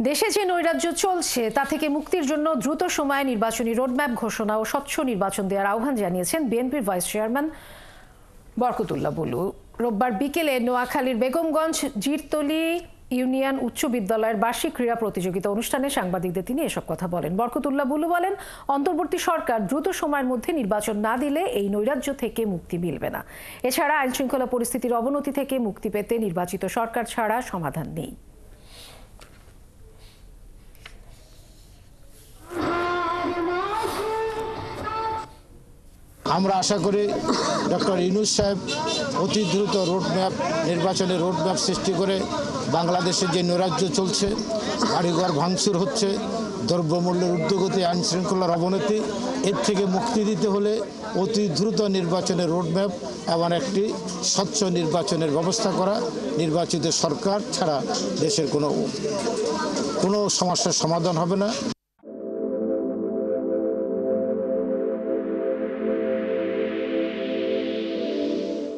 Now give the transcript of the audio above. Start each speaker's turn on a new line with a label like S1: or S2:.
S1: দেশে যে নৈরাজ্য চলছে তা থেকে মুক্তির জন্য দ্রুত সময়ে নির্বাচনী রোডম্যাপ ঘোষণা ও স্বচ্ছ নির্বাচন দেওয়ার আহ্বান জানিয়েছেন বিএনপির ভাইস চেয়ারম্যান বরকতুল্লাহ বুলু। রোববার বিকেলে নোয়াখালীর বেগমগঞ্জ জিরতলী ইউনিয়ন উচ্চ বিদ্যালয়ের বার্ষিক ক্রীড়া প্রতিযোগিতা অনুষ্ঠানে সাংবাদিকদের তিনি এসব কথা বলেন। বরকতুল্লাহ বুলু বলেন, অন্তর্বর্তী সরকার দ্রুত সময়ের মধ্যে নির্বাচন না দিলে এই নৈরাজ্য থেকে মুক্তি মিলবে না। এছাড়া আইনশৃঙ্খলা পরিস্থিতির অবনতি থেকে মুক্তি পেতে নির্বাচিত সরকার ছাড়া সমাধান নেই।
S2: আমরা আশা করি ডক্টর ইউনূস সাহেব অতি দ্রুত নির্বাচনের রোডম্যাপ সৃষ্টি করে বাংলাদেশে যে নৈরাজ্য চলছে, বাড়িঘর ভাঙচুর হচ্ছে, দ্রব্যমূল্যের ঊর্ধ্বগতি, আইনশৃঙ্খলার অবনতি, এর থেকে মুক্তি দিতে হলে অতি দ্রুত নির্বাচনের রোডম্যাপ এবং একটি স্বচ্ছ নির্বাচনের ব্যবস্থা করা। নির্বাচিত সরকার ছাড়া দেশের কোনো সমস্যার সমাধান হবে না।